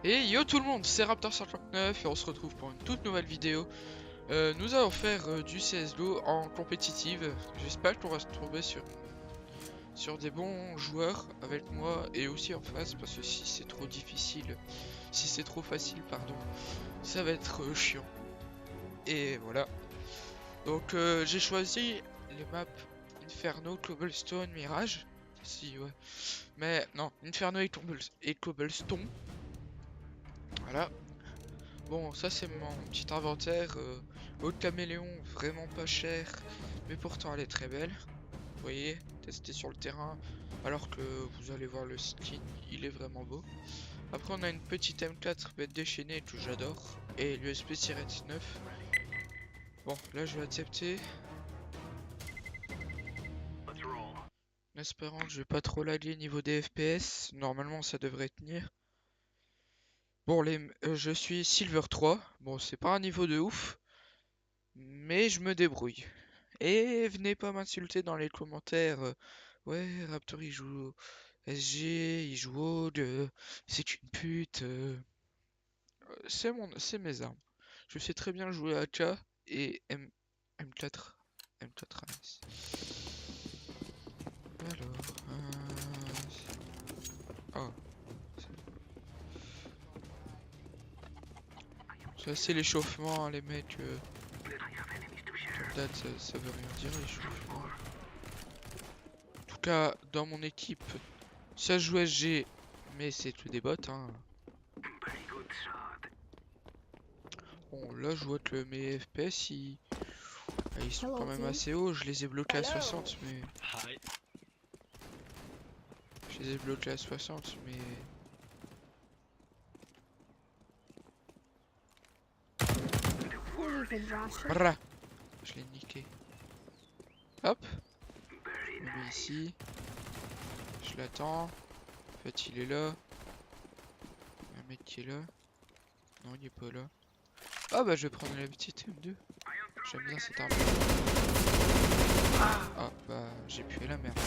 Et yo tout le monde, c'est Raptor139 et on se retrouve pour une toute nouvelle vidéo. Nous allons faire du CSGO en compétitive. J'espère qu'on va se trouver sur des bons joueurs avec moi et aussi en face, parce que si c'est trop difficile, si c'est trop facile, pardon, ça va être chiant. Et voilà. Donc j'ai choisi les maps Inferno, Cobblestone, Mirage. Si ouais. Mais non, Inferno et Cobblestone. Voilà. Bon, ça c'est mon petit inventaire. Haute caméléon, vraiment pas cher, mais pourtant elle est très belle. Vous voyez, testé sur le terrain, alors que vous allez voir le skin, il est vraiment beau. Après on a une petite M4 bête déchaînée que j'adore, et l'USP-9. Bon, là je vais accepter. En espérant que je vais pas trop laguer niveau des FPS, normalement ça devrait tenir. Bon, je suis Silver 3, bon c'est pas un niveau de ouf, mais je me débrouille. Et venez pas m'insulter dans les commentaires. Ouais, Raptor il joue SG, il joue Aude, c'est une pute. C'est mes armes. Je sais très bien jouer AK et M4. M4 AS. Alors, oh, c'est l'échauffement, hein, les mecs. Comme date, ça veut rien dire l'échauffement. En tout cas, dans mon équipe, ça joue SG, mais c'est tout des bots, hein. Bon, là, je vois que mes FPS, ils sont quand même assez hauts. Je les ai bloqués à 60, mais... Je les ai bloqués à 60, mais... Rah, je l'ai niqué. Hop. Je me mets ici. Je l'attends. En fait, il est là. Il y a un mec qui est là. Non, il est pas là. Ah bah, je vais prendre la petite M2. J'aime bien cette arme. Ah bah, j'ai pué la merde.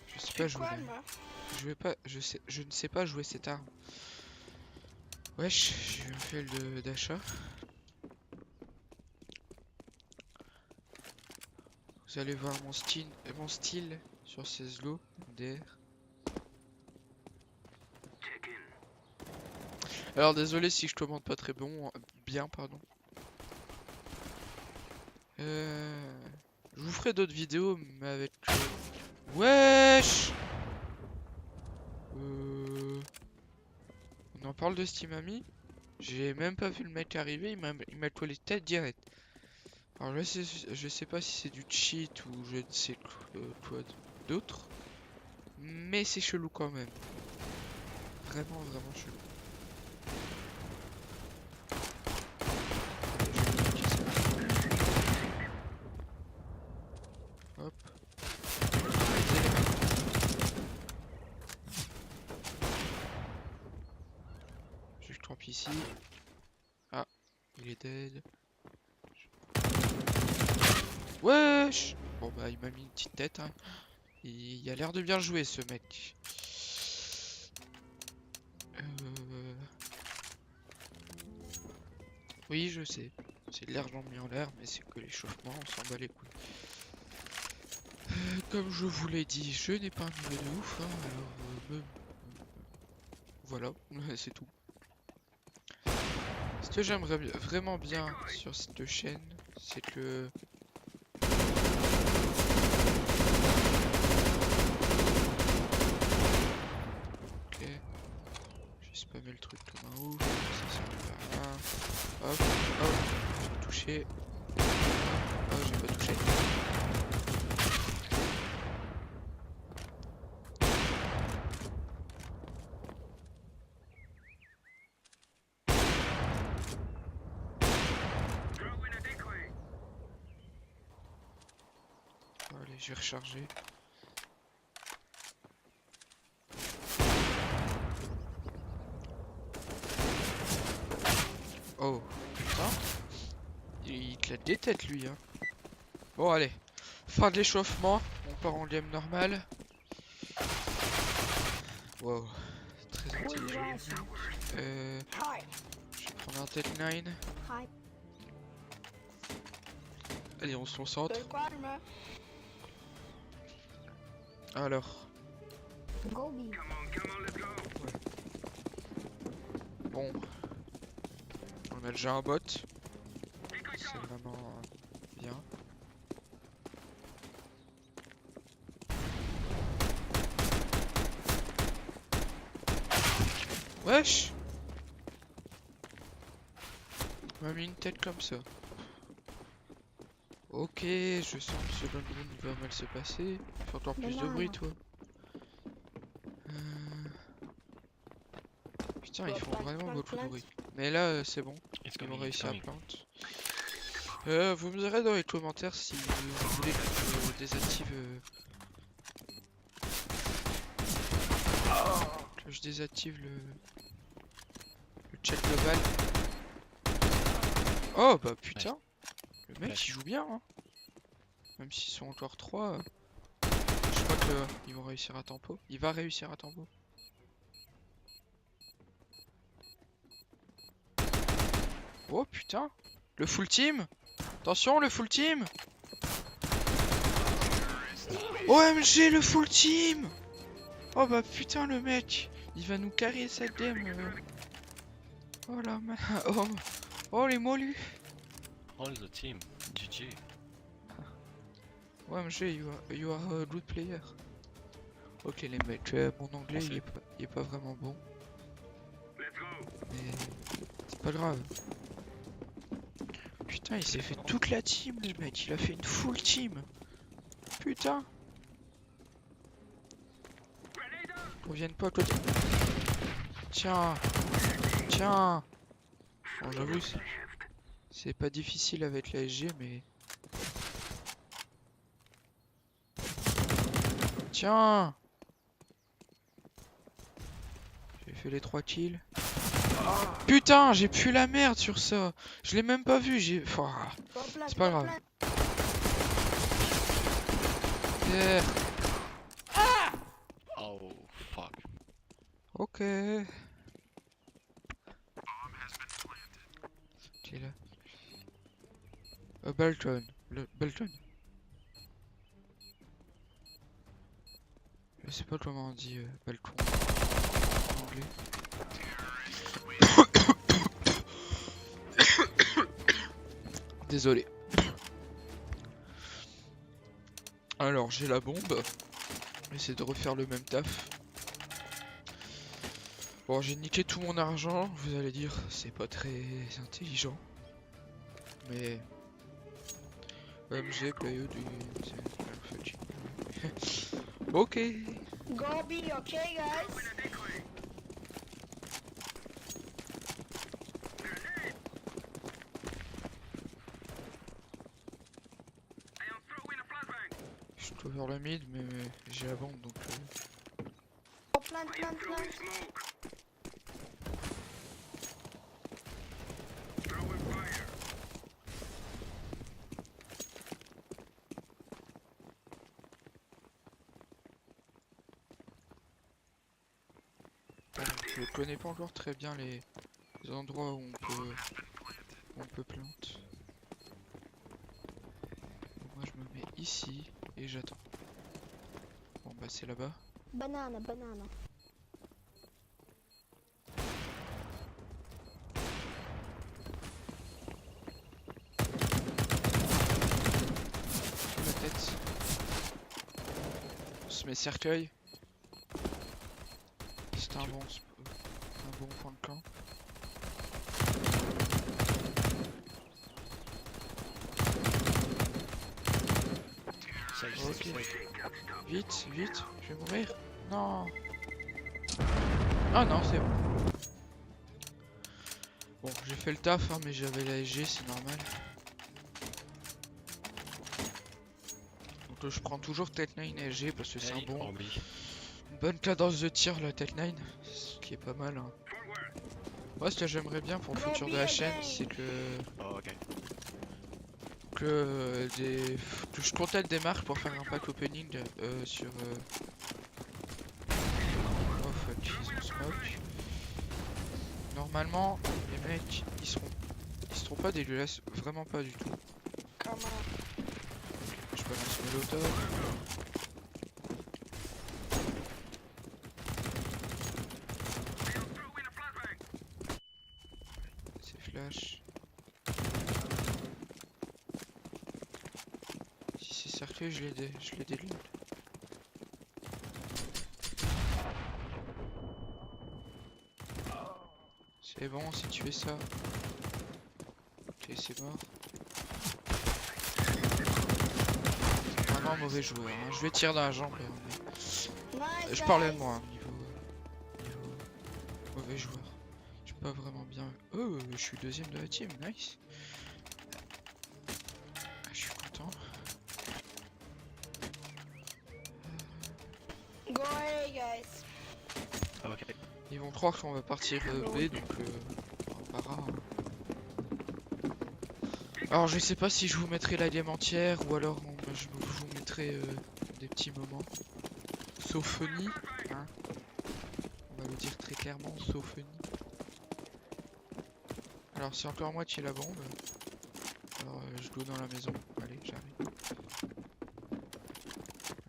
Je sais pas jouer. Je ne sais pas jouer cette arme. Wesh, j'ai eu un fail d'achat. Vous allez voir mon style sur CSGO MDR. Alors désolé si je commande pas très bien, pardon. Je vous ferai d'autres vidéos, mais avec... Wesh. On en parle de Steam Ami. J'ai même pas vu le mec arriver, il m'a collé tête direct. Alors je sais pas si c'est du cheat ou je ne sais quoi d'autre. Mais c'est chelou quand même. Vraiment, vraiment chelou. Hop. Je campe ici. Ah, il est dead. Wesh. Bon bah il m'a mis une petite tête, hein. Il a l'air de bien jouer ce mec. Oui je sais. C'est de l'argent mis en l'air, mais c'est que l'échauffement, on s'en bat les couilles. Comme je vous l'ai dit, je n'ai pas un niveau de ouf, hein, alors voilà, c'est tout. Ce que j'aimerais vraiment bien sur cette chaîne, c'est que... Ok, j'ai spammé le truc comme un ouf, ça sert à rien. Hop, hop, j'ai touché. Oh, j'ai pas touché. Allez, je vais recharger. Oh, putain. Il claque des têtes, lui, hein. Bon, allez. Fin de l'échauffement. On part en game normal. Wow. très intelligent. Je vais prendre un Tech 9. Allez, on se concentre. Alors. Bon. On a déjà un bot. C'est vraiment bien. Wesh! On m'a mis une tête comme ça. Ok, je sens que ce round va mal se passer. Fais encore plus de bruit, toi. Putain, ils font vraiment beaucoup de bruit. Mais là, c'est bon. Ils vont réussir à plante. Vous me direz dans les commentaires si vous voulez que je désactive... que je désactive le chat global. Oh bah putain. Le mec il joue bien hein. Même s'ils sont encore 3. Je crois qu'ils vont réussir à tempo. Il va réussir à tempo. Oh putain. Le full team. Attention le full team. OMG le full team. Oh bah putain le mec. Il va nous carrer cette game. Oh la main. Oh les molus. All the team. GG. OMG, you are a good player. Ok les mecs, mon anglais il est pas vraiment bon. Mais c'est pas grave. Putain, il s'est fait toute la team le mec, il a fait une full team. Putain. Reviennent pas à côté. Tiens. Tiens. Bon, j'avoue, c'est pas difficile avec la SG, mais... Tiens. J'ai fait les 3 kills. Putain, j'ai pu la merde sur ça. Je l'ai même pas vu, c'est pas grave. Yeah. Oh fuck. Ok. Qui est là? Belton. Belton. Je sais pas comment on dit balcon en anglais. Désolé. Alors j'ai la bombe. J'essaie de refaire le même taf. Bon, j'ai niqué tout mon argent. Vous allez dire, c'est pas très intelligent. Mais... j'ai playé du... Ok. Go be okay, guys. Je dois vers le mid, mais j'ai la bombe donc. Oh, plant. Je connais pas encore très bien les endroits où on peut plante. Donc moi je me mets ici et j'attends. Bon bah c'est là-bas. Banana. La tête. On se met cercueil. C'est un bon point de camp. Ok. Vite, je vais mourir. Non. Ah non, c'est bon. Bon, j'ai fait le taf, hein, mais j'avais la SG, c'est normal. Donc je prends toujours Tech 9 SG parce que c'est une bonne cadence de tir la Tech 9, ce qui est pas mal. Hein. Moi, ce que j'aimerais bien pour le futur de la chaîne, c'est que... que je contacte des marques pour faire un pack opening sur... Oh fuck, ils ont smoke. Normalement, les mecs, ils seront pas dégueulasses, vraiment pas du tout. Come on. Je balance le molotov. C'est flash. Si c'est cerclé, je les délite. C'est bon, si tu fais ça. Ok, c'est mort. Vraiment mauvais joueur. Hein. Je vais tirer dans la jambe. Là, mais... Nice, Je parlais de guys. moi, hein, niveau mauvais joueur. Je suis pas vraiment bien. Oh, je suis deuxième de la team, nice. Ah, je suis content. Go away, guys. Ok. Ils vont croire qu'on va partir B, donc on verra. Hein. Alors je sais pas si je vous mettrai la game entière ou alors je vous mettrai des petits moments. Sophonie, hein. On va le dire très clairement, sophonie. Alors c'est encore moi qui ai la bombe. Alors je go dans la maison. Allez, j'arrive.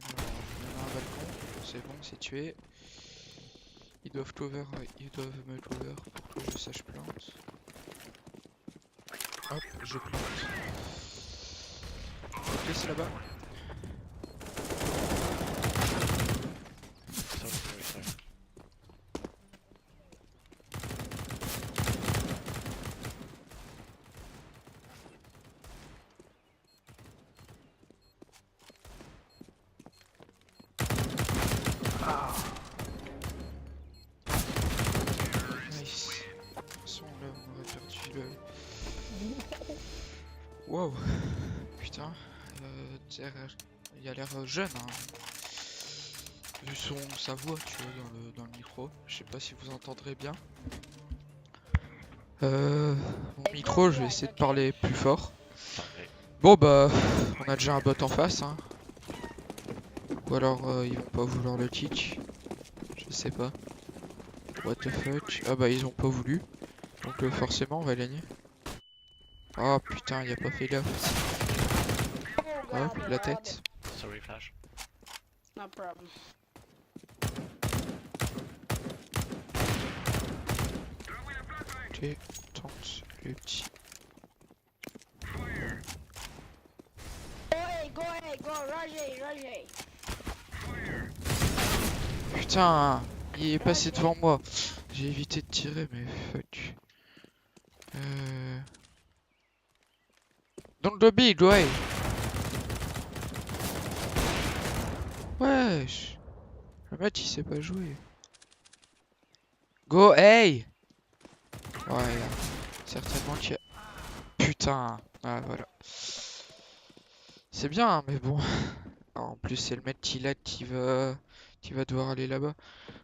Alors on a un balcon, c'est bon, c'est tué. Ils doivent me cover pour que je sache plante. Hop, je plante. Ok, c'est là-bas. Sorry. Nice. De toute façon, là, on aurait perdu le... Wow. Putain. Il a l'air jeune, hein. Vu sa voix, tu vois, dans le micro. Je sais pas si vous entendrez bien. Mon micro, je vais essayer de parler plus fort. Parfait. Bon bah, on a déjà un bot en face, hein. Ou alors ils vont pas vouloir le kick. Je sais pas. What the fuck. Ah bah ils ont pas voulu. Donc forcément on va gagner. Oh putain, il a pas fait gaffe. Oh, Hop, God, la tête. Sorry, Flash. No problem. Ok, tente le petit. Go away, go, Roger. Putain, il est passé devant moi. J'ai évité de tirer, mais fuck. Don't lobby, go away. Wesh. Le mec il sait pas jouer. Go, hey. Ouais, certainement qu'il y a... Putain. Ah voilà. C'est bien, hein, mais bon. En plus c'est le mec qui va devoir aller là-bas.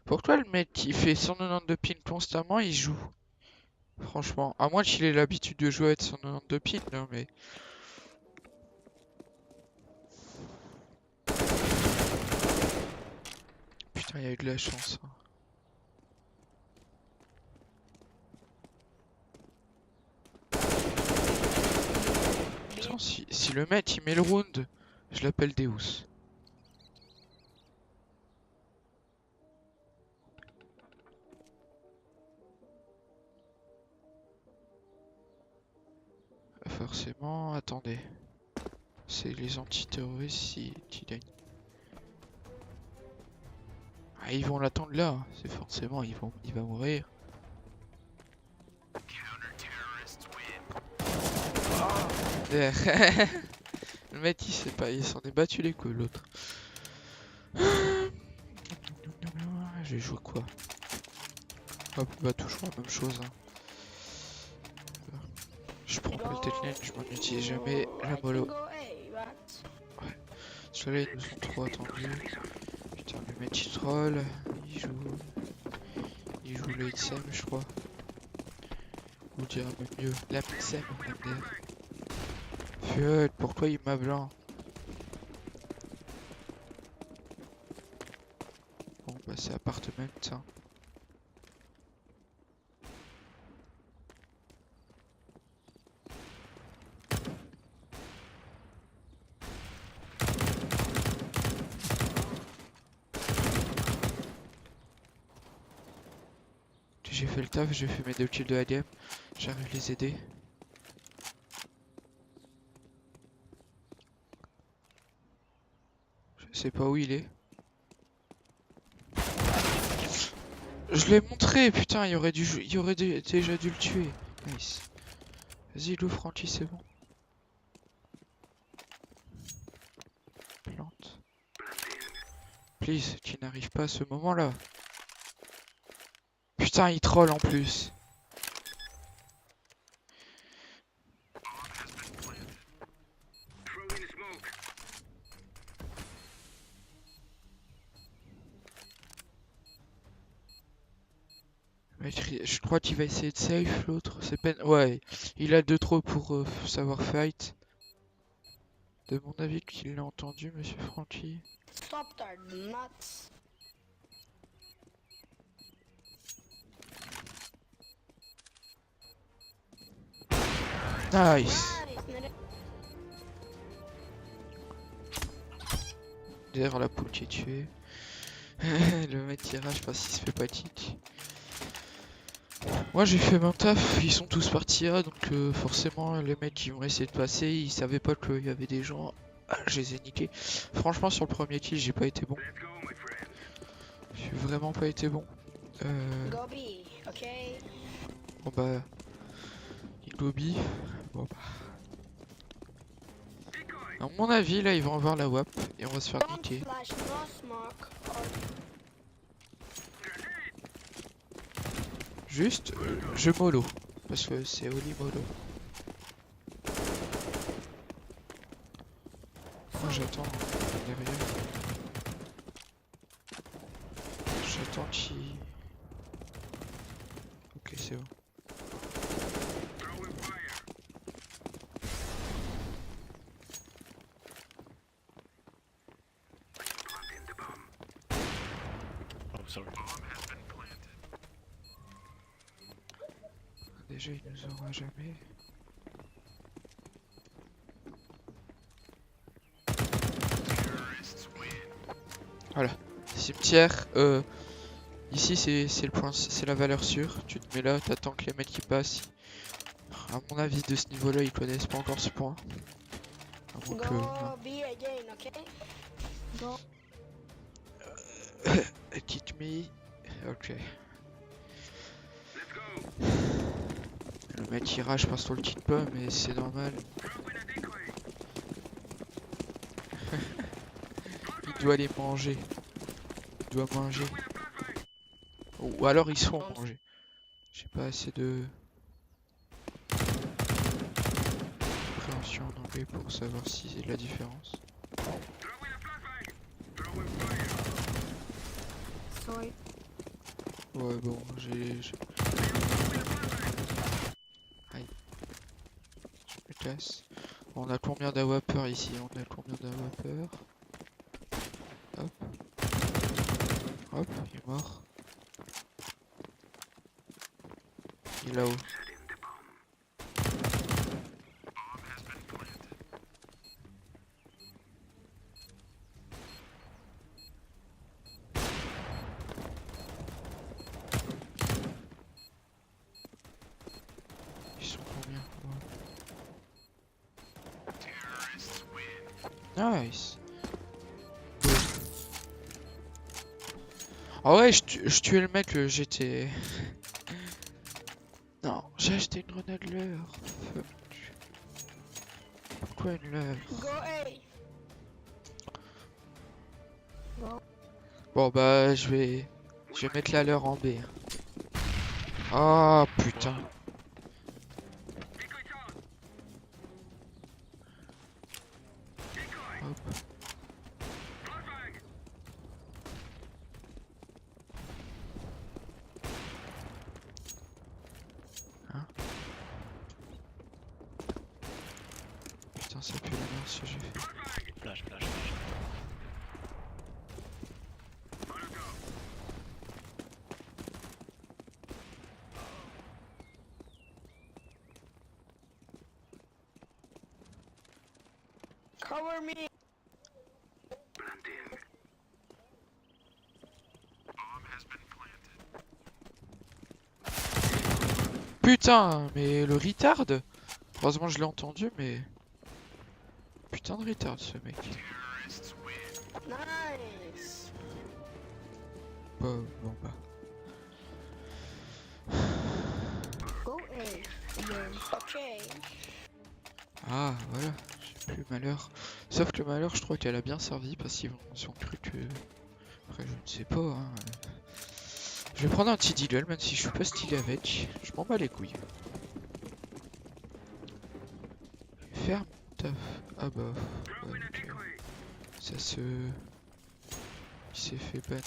Pourquoi le mec qui fait 192 ping constamment il joue? Franchement, à moins qu'il ait l'habitude de jouer avec 192 ping, non mais... Putain, il y a eu de la chance. Hein. Putain, si le mec il met le round, je l'appelle Deus. Forcément, attendez. C'est les antiterroristes qui gagnent. Ah, ils vont l'attendre là, hein. C'est forcément, il va mourir. Le mec il sait pas, il s'en est battu les couilles l'autre. Je vais jouer quoi? Hop, bah toujours la même chose. Hein. Je prends pas le technique, je m'en utilise jamais. La mollo. Ceux-là ils nous ont trop attendus. Putain, le mec il troll. Il joue le XM, je crois. Ou dire même mieux, la XM, MDR. Fuck, pourquoi il m'a blanc? Bon, bah c'est appartement, ça. j'ai fait le taf, j'ai fait mes 2 kills de la game. J'arrive les aider. Je sais pas où il est. Je l'ai montré, putain, il aurait déjà dû le tuer. Nice. Vas-y, le Franchi, c'est bon. Plante. Please, tu n'arrives pas à ce moment-là. Putain, il troll en plus. Je crois qu'il va essayer de safe l'autre. C'est peine. Ouais, il a 2 trop pour savoir fight. De mon avis qu'il l'a entendu, monsieur Franchi. Stop that nuts. Nice. Nice, nigga. Derrière la poule qui est tuée. Le mec tirage parce qu'il se fait pathique. Moi j'ai fait mon taf, ils sont tous partis A, donc forcément les mecs qui vont essayer de passer, ils savaient pas qu'il y avait des gens. Ah, je les ai niqués. Franchement sur le premier kill j'ai pas été bon. J'ai vraiment pas été bon. Go B, okay? Bon bah... Il lobby. Bon bah... À mon avis là ils vont avoir la WAP et on va se faire Don't niquer. flash, no smoke. Juste, je mollo. Parce que c'est Oli mollo. Moi j'attends derrière. J'attends qu'il... Ok c'est bon. Oh, sorry. Déjà il nous aura jamais. Voilà. Cimetière. Ici c'est le point, c'est la valeur sûre. Tu te mets là, t'attends que les mecs qui passent. À mon avis de ce niveau-là ils connaissent pas encore ce point. À moins que... Go B again, okay? Go. Kick me. Ok. Le mec il rage parce qu'on le quitte pas, mais c'est normal. Il doit aller manger. Il doit manger. Ou alors ils sont manger. J'ai pas assez de compréhension en anglais pour savoir si c'est la différence. Sorry. Ouais bon, Aïe. Je me casse. On a combien d'AWPers ici? On a combien d'AWPers? Hop. Hop, il est mort. Il est là-haut. Ils sont combien? Ouais. Nice. Ah ouais, je tuais le mec, j'étais... Non, j'ai acheté une grenade leurre. Fuck. Pourquoi une leurre? Go A. Go. Bon bah je vais mettre la leurre en B. Ah putain. Hop. Hein? Putain ça pue la merde ce que j'ai fait. Flash, flash, flash. Cover me. Putain, mais le retard. Heureusement je l'ai entendu, mais putain de retard ce mec. Nice. Bon bah. Go A. Again. Okay. Ah voilà, j'ai plus malheur. Sauf que le malheur, je crois qu'elle a bien servi parce qu'ils ont cru que. Après, je ne sais pas. Hein. Je vais prendre un petit deagle, même si je suis pas stylé avec. Je m'en bats les couilles. Ferme taf. Ah bah. Ouais, ok. Ça se. Il s'est fait ban.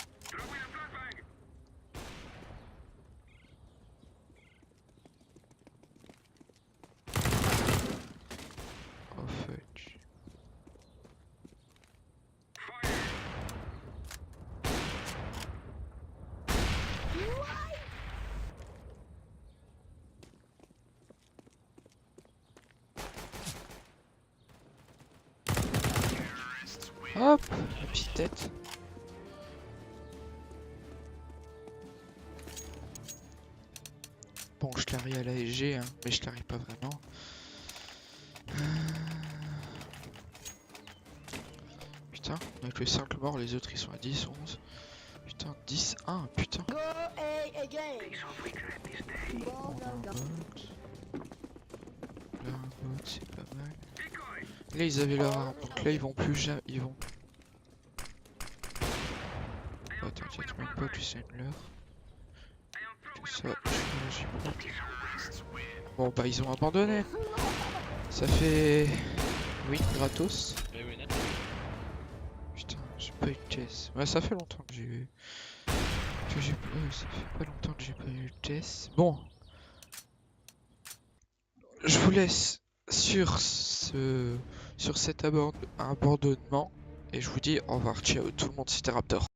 Oh fuck. Hop, la petite tête. Bon, je l'arrive à la SG, hein, mais je l'arrive pas vraiment. Putain, on a que 5 morts, les autres ils sont à 10, 11. Putain, 10, 1, putain. Go A again. Go, On a go, un go. bot. Là, un bot, c'est pas mal. Là, ils avaient leur arme, donc là, ils vont plus jamais. Ils vont. Oh, t'inquiète même pas, tu sais une leur. Tout ça, j'y prends. Bon, bah, ils ont abandonné. Ça fait. Oui, gratos. Mais oui, net. Putain, j'ai pas eu de caisse. Ouais, ça fait longtemps que j'ai. Ouais, ça fait pas longtemps que j'ai pas eu de caisse. Bon. Je vous laisse sur cet abandonnement. Et je vous dis au revoir. Ciao tout le monde, c'était Raptor.